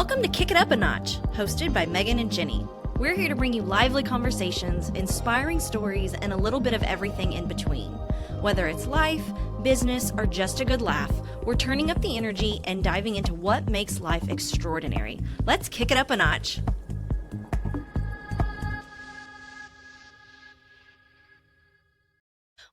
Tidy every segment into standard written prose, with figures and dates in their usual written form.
Welcome to Kick It Up a Notch, hosted by Megan and Jenny. We're here to bring you lively conversations, inspiring stories, and a little bit of everything in between. Whether it's life, business, or just a good laugh, we're turning up the energy and diving into what makes life extraordinary. Let's kick it up a notch.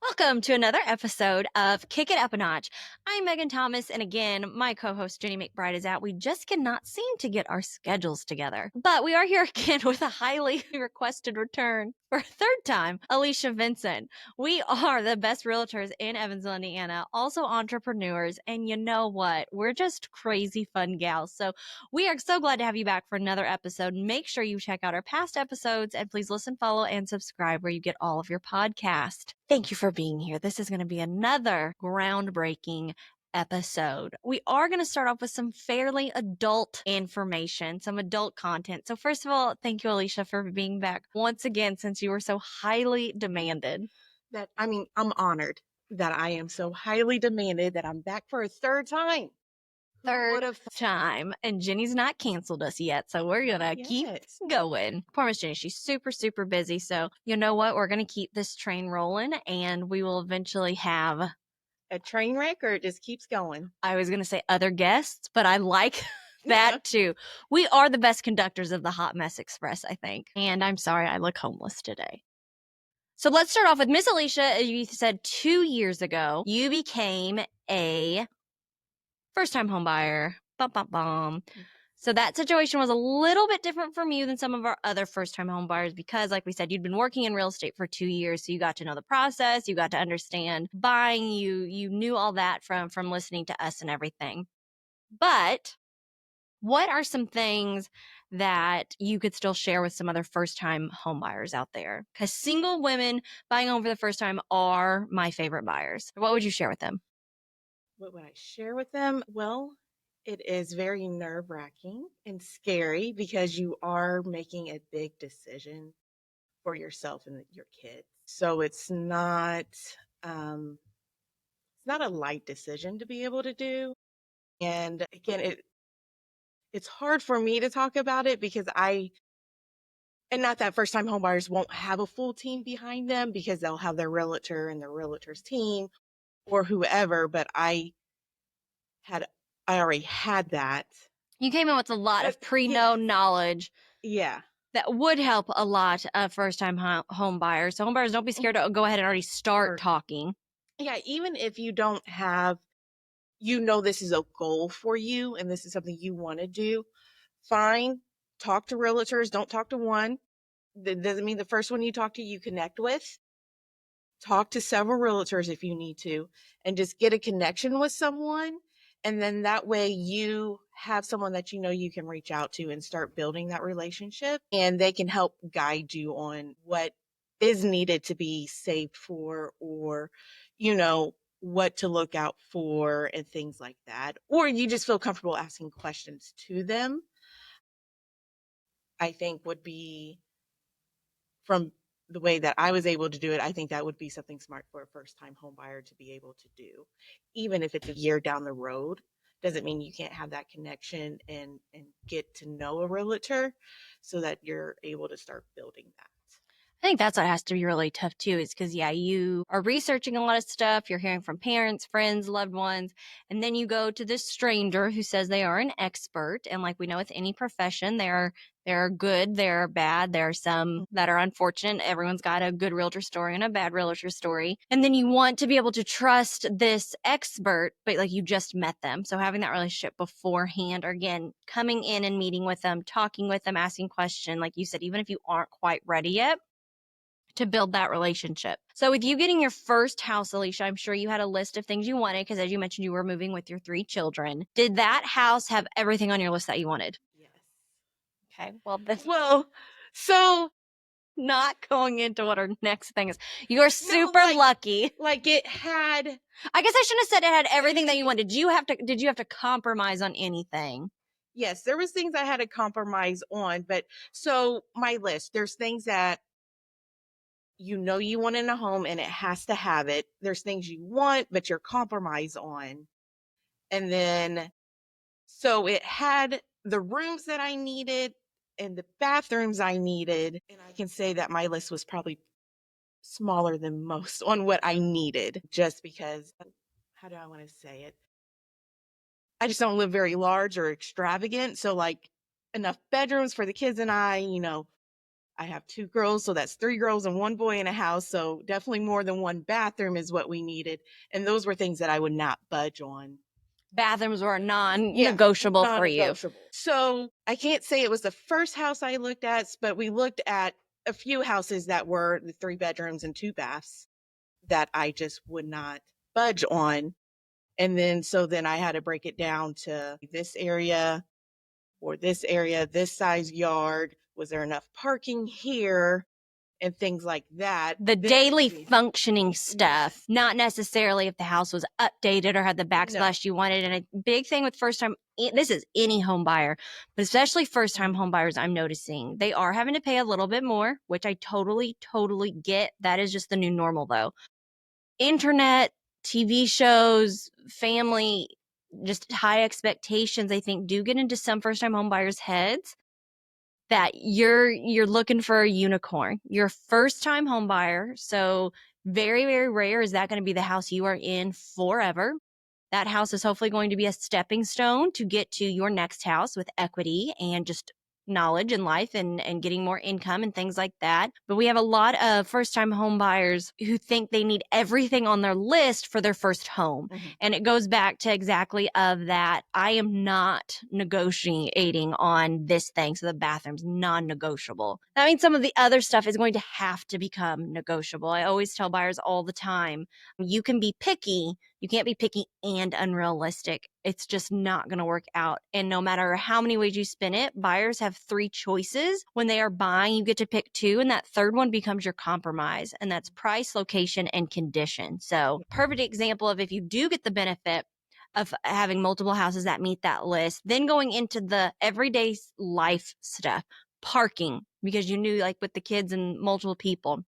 Welcome to another episode of Kick It Up a Notch. I'm Megan Thomas, and again, my co-host Jenny McBride is out. We just cannot seem to get our schedules together. But we are here again with a highly requested return for a third time, Alicia Venson. We are the best realtors in Evansville, Indiana, also entrepreneurs, and you know what? We're just crazy fun gals. So we are so glad to have you back for another episode. Make sure you check out our past episodes, and please listen, follow, and subscribe where you get all of your podcasts. Thank you for being here. This is going to be another groundbreaking episode. We are going to start off with some fairly adult information, some adult content. So first of all, thank you, Alicia, for being back once again since you were so highly demanded. I'm honored that I am so highly demanded that I'm back for a third time. Third time. And Jenny's not canceled us yet, so we're going to keep going. Poor Miss Jenny, she's super, super busy. So you know what? We're going to keep this train rolling, and we will eventually have a train wreck, or it just keeps going. I was going to say other guests, but I like that too. We are the best conductors of the Hot Mess Express, I think. And I'm sorry, I look homeless today. So let's start off with Miss Alicia. You said 2 years ago, you became a first-time home buyer. Bum, bum, bum. So that situation was a little bit different from you than some of our other first-time home buyers because, like we said, you'd been working in real estate for 2 years, so you got to know the process, you got to understand buying, you knew all that from listening to us and everything. But what are some things that you could still share with some other first-time home buyers out there? Because single women buying home for the first time are my favorite buyers. What would you share with them? What would I share with them? Well, it is very nerve-wracking and scary because you are making a big decision for yourself and your kids. So it's not a light decision to be able to do. And again, it's hard for me to talk about it because and not that first-time home buyers won't have a full team behind them because they'll have their realtor and their realtor's team or whoever, but I already had that. You came in with a lot of pre-known knowledge. Yeah. That would help a lot of first-time home buyers. So home buyers, don't be scared to go ahead and already start talking. Yeah, even if you don't have, this is a goal for you and this is something you want to do, fine. Talk to realtors. Don't talk to one. That doesn't mean the first one you talk to you connect with. Talk to several realtors if you need to and just get a connection with someone. And then that way you have someone that you can reach out to and start building that relationship. And they can help guide you on what is needed to be saved for or, what to look out for and things like that. Or you just feel comfortable asking questions to them, I think would be, from the way that I was able to do it, I think that would be something smart for a first-time home buyer to be able to do. Even if it's a year down the road, doesn't mean you can't have that connection and get to know a realtor so that you're able to start building that. I think that's what has to be really tough too, is because, you are researching a lot of stuff. You're hearing from parents, friends, loved ones, and then you go to this stranger who says they are an expert. And like we know with any profession, there are good, there are bad, there are some that are unfortunate. Everyone's got a good realtor story and a bad realtor story. And then you want to be able to trust this expert, but like you just met them. So having that relationship beforehand, or again, coming in and meeting with them, talking with them, asking questions, like you said, even if you aren't quite ready yet, to build that relationship. So with you getting your first house, Alicia, I'm sure you had a list of things you wanted because as you mentioned, you were moving with your 3 children. Did that house have everything on your list that you wanted? Yes. Okay. Well, so not going into what our next thing is. You're super lucky. Like it had, I guess I shouldn't have said it had everything that you wanted. Did you have to compromise on anything? Yes, there was things I had to compromise on, but so my list, there's things that you want in a home and it has to have it. There's things you want, but you're compromise on. And then, so it had the rooms that I needed and the bathrooms I needed. And I can say that my list was probably smaller than most on what I needed just because, how do I want to say it? I just don't live very large or extravagant. So, like, enough bedrooms for the kids and I have 2 girls, so that's 3 girls and 1 boy in a house, so definitely more than 1 bathroom is what we needed, and those were things that I would not budge on. Bathrooms were Yeah, non-negotiable for you. non-negotiable. So, I can't say it was the first house I looked at, but we looked at a few houses that were the 3 bedrooms and 2 baths that I just would not budge on, and then I had to break it down to this area or this area, this size yard, was there enough parking here? And things like that. The daily functioning stuff, Yes. not necessarily if the house was updated or had the No. backsplash you wanted. And a big thing with first time, this is any home buyer, but especially first time home buyers, I'm noticing they are having to pay a little bit more, which I totally, totally get. That is just the new normal though. Internet, TV shows, family, just high expectations, I think do get into some first time home buyers' heads that you're looking for a unicorn. You're a first time home buyer, so very, very rare is that going to be the house you are in forever. That house is hopefully going to be a stepping stone to get to your next house with equity and just knowledge in life and getting more income and things like that. But we have a lot of first time home buyers who think they need everything on their list for their first home. And it goes back to exactly of that. I am not negotiating on this thing. So the bathroom's non-negotiable. That means some of the other stuff is going to have to become negotiable. I always tell buyers all the time, you can be picky. You can't be picky and unrealistic. It's just not going to work out. And no matter how many ways you spin it, buyers have 3 choices. When they are buying, you get to pick 2, and that third one becomes your compromise, and that's price, location, and condition. So, perfect example of if you do get the benefit of having multiple houses that meet that list, then going into the everyday life stuff, parking, because you knew like with the kids and multiple people.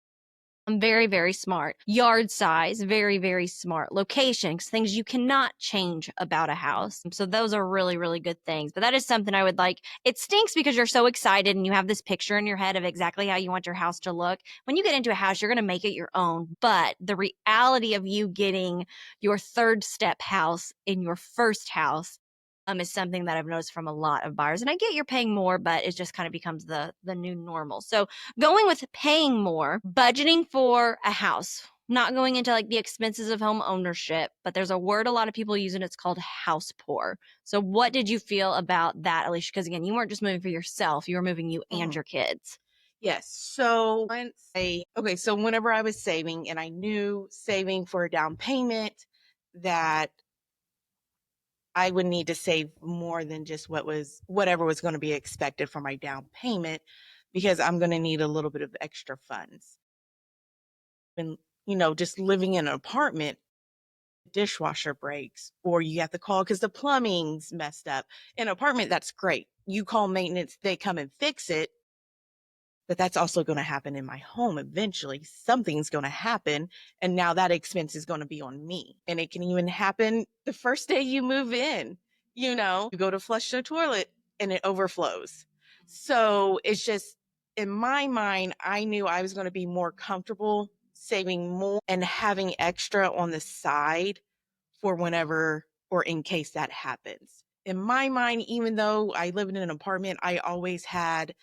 I'm very, very smart. Yard size, very, very smart. Locations, things you cannot change about a house. So those are really, really good things. But that is something I would like. It stinks because you're so excited and you have this picture in your head of exactly how you want your house to look. When you get into a house, you're going to make it your own. But the reality of you getting your third step house in your first house is something that I've noticed from a lot of buyers. And I get you're paying more, but it just kind of becomes the new normal. So going with paying more, budgeting for a house, not going into like the expenses of home ownership, but there's a word a lot of people use and it's called house poor. So what did you feel about that, Alicia? Because again, you weren't just moving for yourself, you were moving you and your kids. Yes. So so whenever I was saving and I knew saving for a down payment that I would need to save more than just whatever was going to be expected for my down payment because I'm going to need a little bit of extra funds. And just living in an apartment, dishwasher breaks or you have to call because the plumbing's messed up. In an apartment, that's great. You call maintenance, they come and fix it. But that's also going to happen in my home eventually. Something's going to happen. And now that expense is going to be on me. And it can even happen the first day you move in. You go to flush the toilet and it overflows. So it's just, in my mind, I knew I was going to be more comfortable saving more and having extra on the side for whenever or in case that happens. In my mind, even though I lived in an apartment, I always had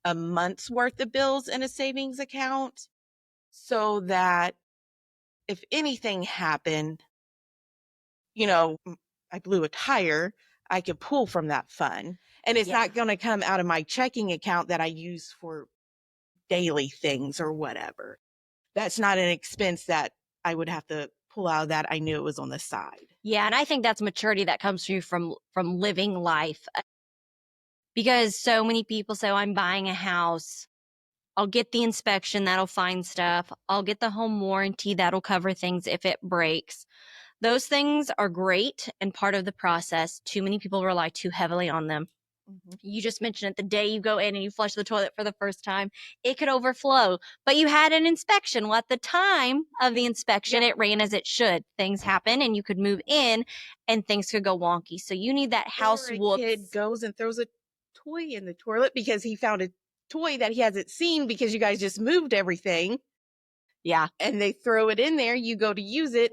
a month's worth of bills in a savings account so that if anything happened, I blew a tire, I could pull from that fund. And it's not going to come out of my checking account that I use for daily things or whatever. That's not an expense that I would have to pull out of that. I knew it was on the side. Yeah, and I think that's maturity that comes to you from living life. Because so many people say, oh, I'm buying a house. I'll get the inspection, that'll find stuff. I'll get the home warranty, that'll cover things if it breaks. Those things are great and part of the process. Too many people rely too heavily on them. You just mentioned it, the day you go in and you flush the toilet for the first time, it could overflow. But you had an inspection. Well, at the time of the inspection, it ran as it should. Things happen and you could move in and things could go wonky. So you need that house Or a whoops. kid goes and throws a toy in the toilet because he found a toy that he hasn't seen because you guys just moved everything. Yeah. And they throw it in there. You go to use it.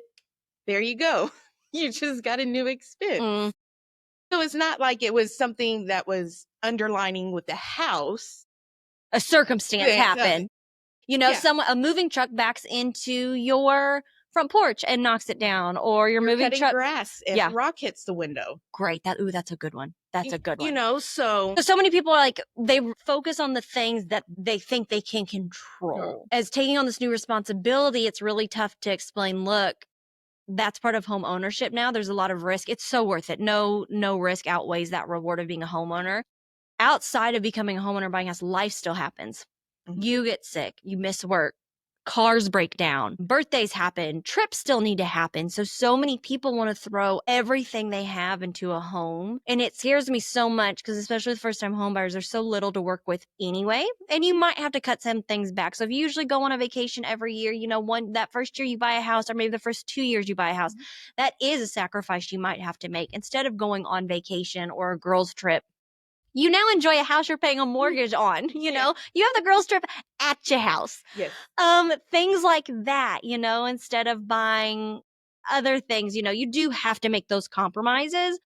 There you go. You just got a new expense. Mm. So it's not like it was something that was underlining with the house. A circumstance happened. You know, Yeah. a moving truck backs into your front porch and knocks it down, or your You're moving cutting truck. grass and a rock hits the window. Great. That's a good one. That's a good one. You know, so many people are like, they focus on the things that they think they can control. As taking on this new responsibility, it's really tough to explain, look, that's part of home ownership now. There's a lot of risk. It's so worth it. No risk outweighs that reward of being a homeowner. Outside of becoming a homeowner, buying a house, life still happens. You get sick, you miss work, cars break down, birthdays happen, trips still need to happen. So many people want to throw everything they have into a home. And it scares me so much because especially with first time home buyers, there's so little to work with anyway. And you might have to cut some things back. So if you usually go on a vacation every year, you know, that first year you buy a house, or maybe the first 2 years you buy a house, that is a sacrifice you might have to make. Instead of going on vacation or a girls trip, you now enjoy a house you're paying a mortgage on. You know, you have the girls trip at your house. Yes. Things like that, you know, instead of buying other things, you know, you do have to make those compromises.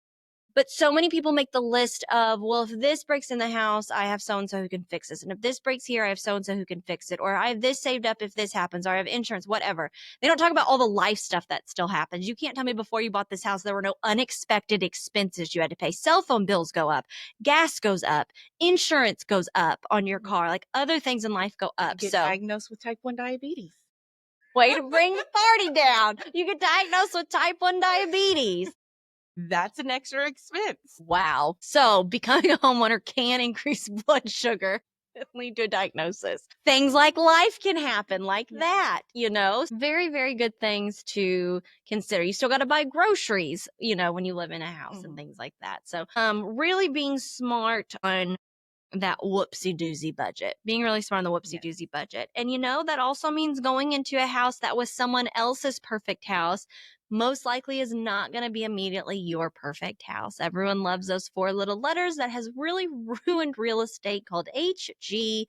But so many people make the list of, well, if this breaks in the house, I have so-and-so who can fix this. And if this breaks here, I have so-and-so who can fix it. Or I have this saved up if this happens, or I have insurance, whatever. They don't talk about all the life stuff that still happens. You can't tell me before you bought this house, there were no unexpected expenses you had to pay. Cell phone bills go up, gas goes up, insurance goes up on your car. Like other things in life go up. You get diagnosed with type 1 diabetes. Way to bring the party down. You get diagnosed with type 1 diabetes. That's an extra expense. Wow. So becoming a homeowner can increase blood sugar and lead to a diagnosis. Things like life can happen like that, you know? Very, very good things to consider. You still got to buy groceries, you know, when you live in a house and things like that. So really being smart on that whoopsie doozy budget, being really smart on the whoopsie doozy budget. And you know, that also means going into a house that was someone else's perfect house most likely is not going to be immediately your perfect house. Everyone loves those 4 little letters that has really ruined real estate, called HGTV.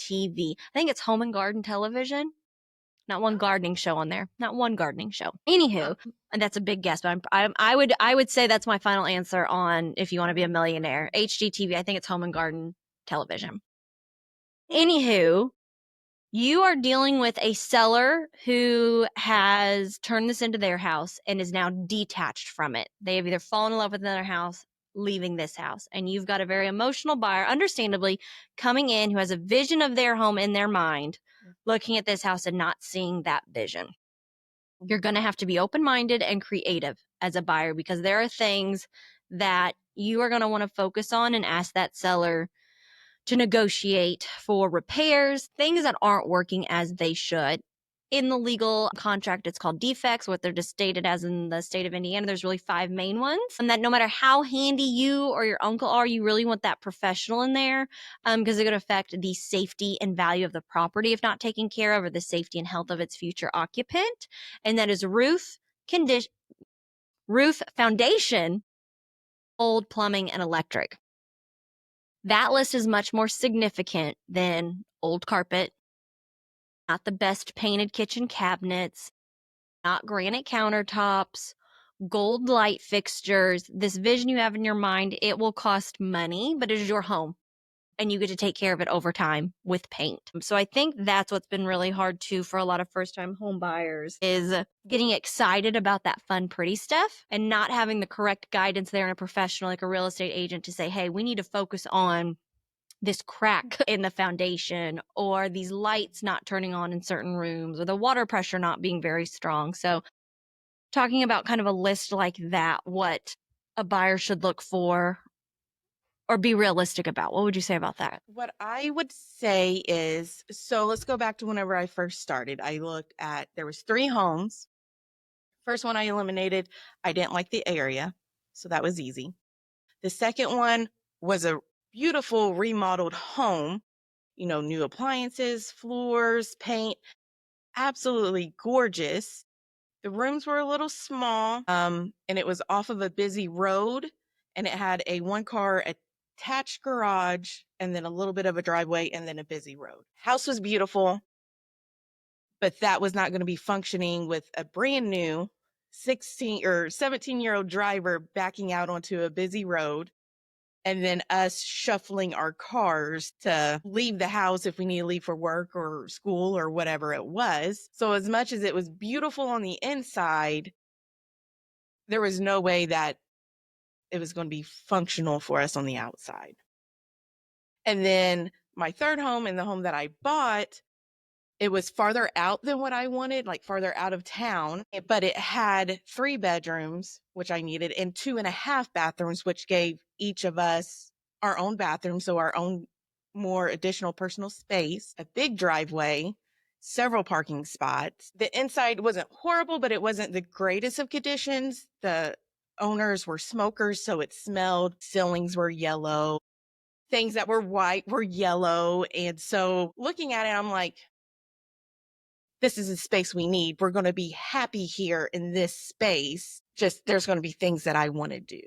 I think it's Home and Garden Television. Not one gardening show on there. Not one gardening show. Anywho, and that's a big guess, but I would say that's my final answer on if you want to be a millionaire. HGTV, I think it's Home and Garden Television. Anywho, you are dealing with a seller who has turned this into their house and is now detached from it. They have either fallen in love with another house, leaving this house. And you've got a very emotional buyer, understandably, coming in who has a vision of their home in their mind, looking at this house and not seeing that vision. You're going to have to be open-minded and creative as a buyer, because there are things that you are going to want to focus on and ask that seller to negotiate for repairs, things that aren't working as they should. In the legal contract, it's called defects, what they're just stated as in the state of Indiana. There's really 5 main ones. And that no matter how handy you or your uncle are, you really want that professional in there, because it could affect the safety and value of the property if not taken care of, or the safety and health of its future occupant. And that is roof, foundation, old plumbing, and electric. That list is much more significant than old carpet, not the best painted kitchen cabinets, not granite countertops, gold light fixtures. This vision you have in your mind, it will cost money, but it is your home and you get to take care of it over time with paint. So I think that's what's been really hard too for a lot of first-time home buyers, is getting excited about that fun, pretty stuff and not having the correct guidance there in a professional like a real estate agent to say, hey, we need to focus on this crack in the foundation, or these lights not turning on in certain rooms, or the water pressure not being very strong. So talking about kind of a list like that, what a buyer should look for or be realistic about. What would you say about that? What I would say is, so let's go back to whenever I first started. I looked at, there was 3 homes. First one I eliminated, I didn't like the area, so that was easy. The second one, was a beautiful remodeled home, new appliances, floors, paint, absolutely gorgeous. The rooms were a little small, and it was off of a busy road, and it had a one car attached garage and then a little bit of a driveway and then a busy road. House was beautiful, but that was not going to be functioning with a brand new 16 or 17-year-old driver backing out onto a busy road, and then us shuffling our cars to leave the house if we need to leave for work or school or whatever it was. So as much as it was beautiful on the inside, there was no way that it was going to be functional for us on the outside. And then my third home, and the home that I bought, it was farther out than what I wanted, like farther out of town, but it had 3 bedrooms, which I needed, and 2.5 bathrooms, which gave each of us our own bathroom. So our own more additional personal space, a big driveway, several parking spots. The inside wasn't horrible, but it wasn't the greatest of conditions. The owners were smokers, so it smelled. Ceilings were yellow. Things that were white were yellow. And so looking at it, I'm like, this is the space we need. We're going to be happy here in this space. Just there's going to be things that I want to do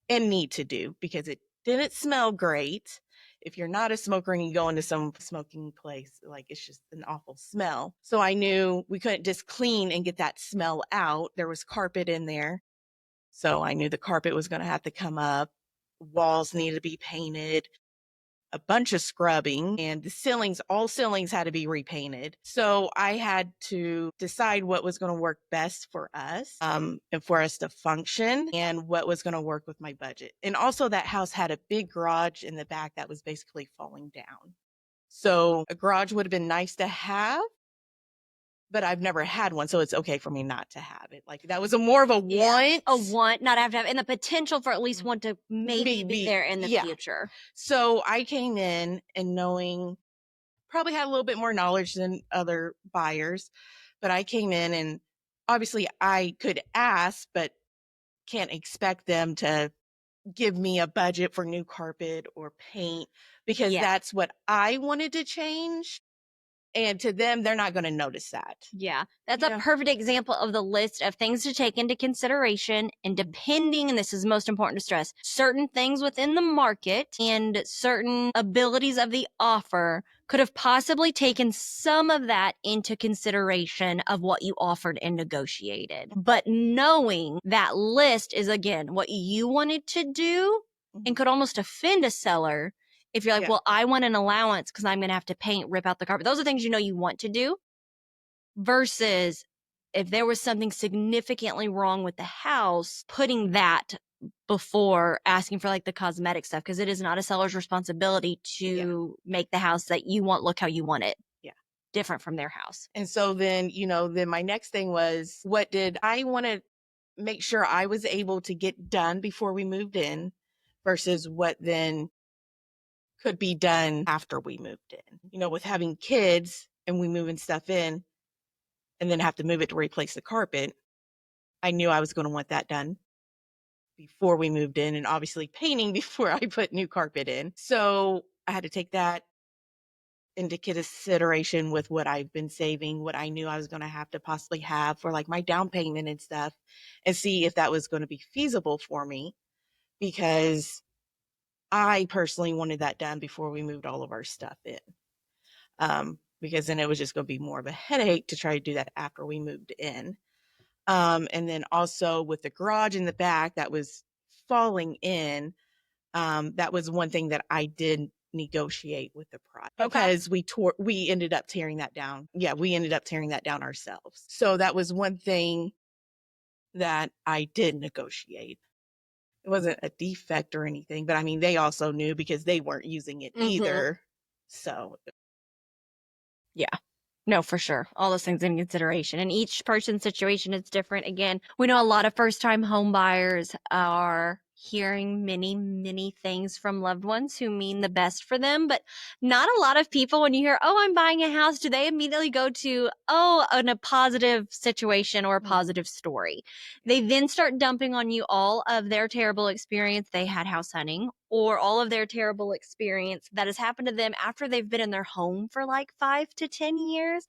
and need to do because it didn't smell great. If you're not a smoker and you go into some smoking place, like it's just an awful smell. So I knew we couldn't just clean and get that smell out. There was carpet in there. So I knew the carpet was going to have to come up. Walls needed to be painted, a bunch of scrubbing, and all ceilings had to be repainted. So I had to decide what was going to work best for us, and for us to function, and what was going to work with my budget. And also that house had a big garage in the back that was basically falling down. So a garage would have been nice to have, but I've never had one, so it's okay for me not to have it. Like that was more of a want. A want, not have to have, and the potential for at least one to maybe be there in the future. So I came in and knowing, probably had a little bit more knowledge than other buyers, but I came in and obviously I could ask, but can't expect them to give me a budget for new carpet or paint because that's what I wanted to change. And to them, they're not going to notice that. Yeah. That's a perfect example of the list of things to take into consideration. And depending, and this is most important to stress, certain things within the market and certain abilities of the offer could have possibly taken some of that into consideration of what you offered and negotiated. But knowing that list is, again, what you wanted to do and could almost offend a seller if you're like, well, I want an allowance because I'm going to have to paint, rip out the carpet. Those are things you know you want to do. Versus if there was something significantly wrong with the house, putting that before asking for like the cosmetic stuff, because it is not a seller's responsibility to make the house that you want look how you want it. Yeah. Different from their house. And so then, then my next thing was, what did I want to make sure I was able to get done before we moved in versus what then could be done after we moved in. With having kids and we moving stuff in and then have to move it to replace the carpet, I knew I was going to want that done before we moved in, and obviously painting before I put new carpet in. So I had to take that into consideration with what I've been saving, what I knew I was going to have to possibly have for like my down payment and stuff, and see if that was going to be feasible for me, because I personally wanted that done before we moved all of our stuff in. Because then it was just going to be more of a headache to try to do that after we moved in. And then also with the garage in the back that was falling in, that was one thing that I did negotiate with the price, because we ended up tearing that down. Yeah, we ended up tearing that down ourselves. So that was one thing that I did negotiate. It wasn't a defect or anything, but I mean, they also knew because they weren't using it either. So yeah. No, for sure. All those things in consideration. And each person's situation is different. Again, we know a lot of first-time home buyers are hearing many, many things from loved ones who mean the best for them. But not a lot of people, when you hear, oh, I'm buying a house, do they immediately go to, oh, a positive situation or a positive story? They then start dumping on you all of their terrible experience. They had house hunting, or all of their terrible experience that has happened to them after they've been in their home for like 5 to 10 years.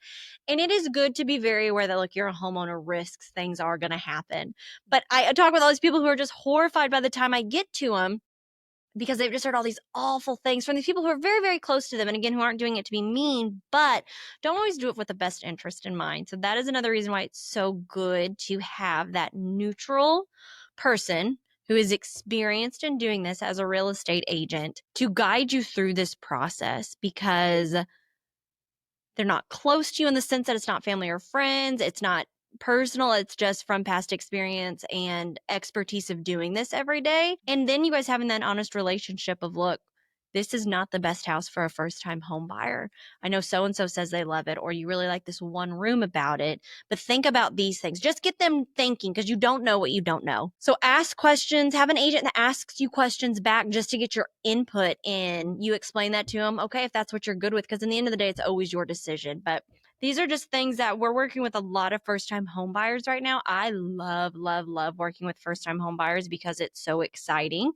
And it is good to be very aware that, look, you're a homeowner, risks, things are going to happen. But I talk with all these people who are just horrified by the time I get to them, because they've just heard all these awful things from these people who are very, very close to them. And again, who aren't doing it to be mean, but don't always do it with the best interest in mind. So that is another reason why it's so good to have that neutral person who is experienced in doing this as a real estate agent to guide you through this process, because they're not close to you in the sense that it's not family or friends. It's not personal. It's just from past experience and expertise of doing this every day. And then you guys having that honest relationship of, look, this is not the best house for a first-time home buyer. I know so-and-so says they love it, or you really like this one room about it, but think about these things. Just get them thinking, because you don't know what you don't know. So ask questions. Have an agent that asks you questions back just to get your input in. You explain that to them, okay, if that's what you're good with, because in the end of the day, it's always your decision. But these are just things that we're working with a lot of first-time home buyers right now. I love, love, love working with first-time home buyers because it's so exciting.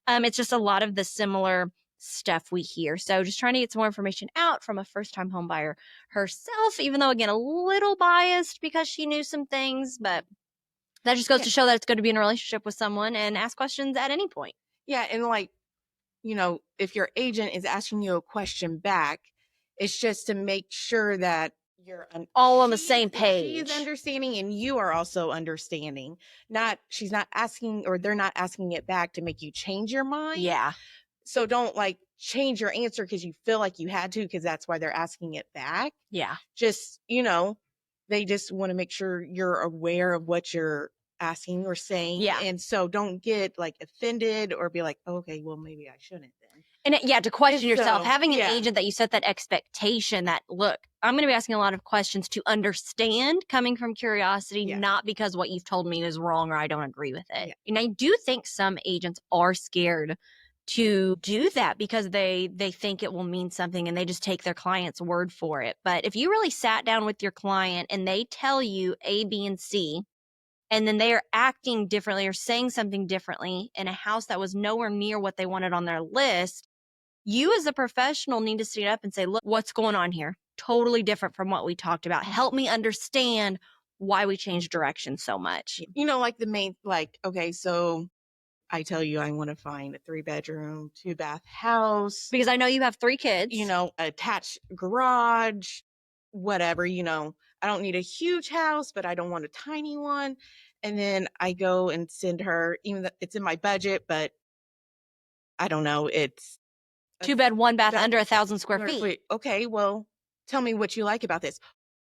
It's just a lot of the similar stuff we hear. So just trying to get some more information out from a first-time home buyer herself, even though, again, a little biased because she knew some things, but that just goes to show that it's good to be in a relationship with someone and ask questions at any point. Yeah. And like, if your agent is asking you a question back, it's just to make sure that you're all on the same page. She's understanding and you are also understanding. She's not asking, or they're not asking it back to make you change your mind. Yeah. So don't like change your answer because you feel like you had to, because that's why they're asking it back. Yeah. Just, they just want to make sure you're aware of what you're asking or saying. Yeah. And so don't get like offended or be like, okay, well, maybe I shouldn't then. And to question yourself, So, having an agent that you set that expectation that, look, I'm going to be asking a lot of questions to understand, coming from curiosity, not because what you've told me is wrong or I don't agree with it. And I do think some agents are scared to do that because they think it will mean something and they just take their client's word for it. But if you really sat down with your client and they tell you A, B, and C, and then they are acting differently or saying something differently in a house that was nowhere near what they wanted on their list, you as a professional need to stand up and say, look, what's going on here? Totally different from what we talked about. Help me understand why we changed direction so much. Like the main, okay, so I tell you, I want to find a 3-bedroom, 2-bath house. Because I know you have 3 kids. Attached garage, whatever, I don't need a huge house, but I don't want a tiny one. And then I go and send her, even though it's in my budget, but I don't know, it's 2-bed, 1-bath, under 1,000 square feet. Okay, well, tell me what you like about this.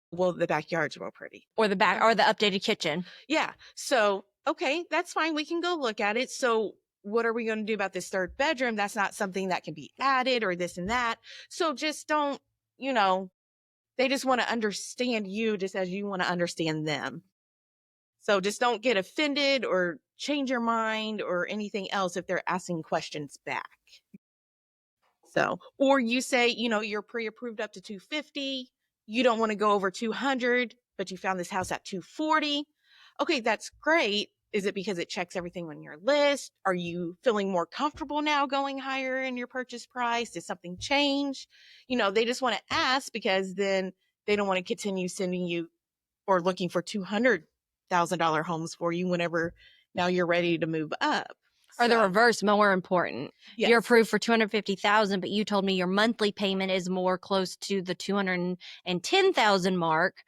Well, the backyard's real pretty. Or the updated kitchen. Yeah. So, okay, that's fine. We can go look at it. So what are we going to do about this 3rd bedroom? That's not something that can be added or this and that. So just don't, they just want to understand you just as you want to understand them. So just don't get offended or change your mind or anything else if they're asking questions back. So, or you say, you're pre-approved up to 250. You don't want to go over 200, but you found this house at 240. Okay, that's great. Is it because it checks everything on your list? Are you feeling more comfortable now going higher in your purchase price? Did something change? They just want to ask because then they don't want to continue sending you or looking for $200,000 homes for you whenever now you're ready to move up. Or the reverse, more important. Yes. You're approved for $250,000, but you told me your monthly payment is more close to the $210,000 mark.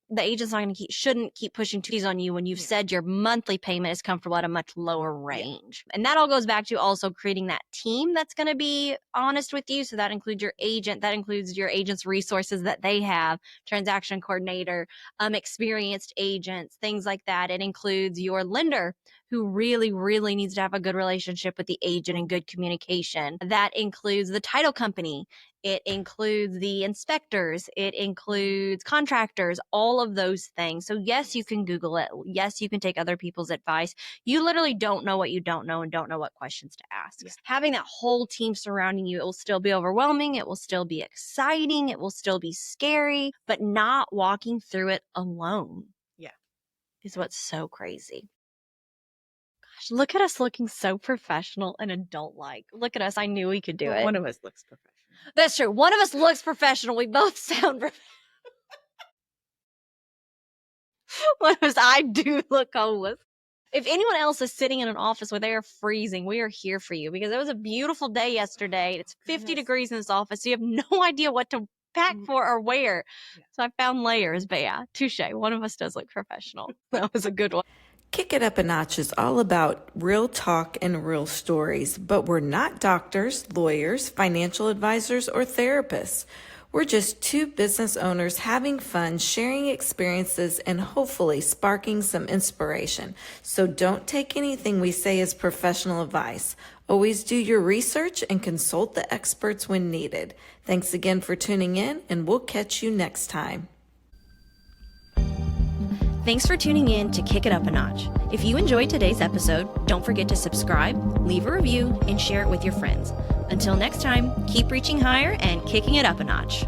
The agent's not going to shouldn't keep pushing fees on you when you've said your monthly payment is comfortable at a much lower range. And that all goes back to also creating that team that's going to be honest with you. So that includes your agent, that includes your agent's resources that they have, transaction coordinator, experienced agents, things like that. It includes your lender, who really, really needs to have a good relationship with the agent and good communication. That includes the title company. It includes the inspectors. It includes contractors, all of those things. So yes, you can Google it. Yes, you can take other people's advice. You literally don't know what you don't know and don't know what questions to ask. Yeah. Having that whole team surrounding you, it will still be overwhelming. It will still be exciting. It will still be scary, but not walking through it alone. Yeah. Is what's so crazy. gosh, look at us looking so professional and adult-like. Look at us. I knew we could do Well, it. one of us looks professional. That's true. One of us looks professional. We both sound professional. One of us, I do look homeless. If anyone else is sitting in an office where they are freezing, we are here for you because it was a beautiful day yesterday. It's 50 degrees in this office. So you have no idea what to pack for or wear. Yeah. So I found layers, but yeah, touche. One of us does look professional. That was a good one. Kick It Up a Notch is all about real talk and real stories, but we're not doctors, lawyers, financial advisors, or therapists. We're just two business owners having fun, sharing experiences, and hopefully sparking some inspiration. So don't take anything we say as professional advice. Always do your research and consult the experts when needed. Thanks again for tuning in, and we'll catch you next time. Thanks for tuning in to Kick It Up a Notch. If you enjoyed today's episode, don't forget to subscribe, leave a review, and share it with your friends. Until next time, keep reaching higher and kicking it up a notch.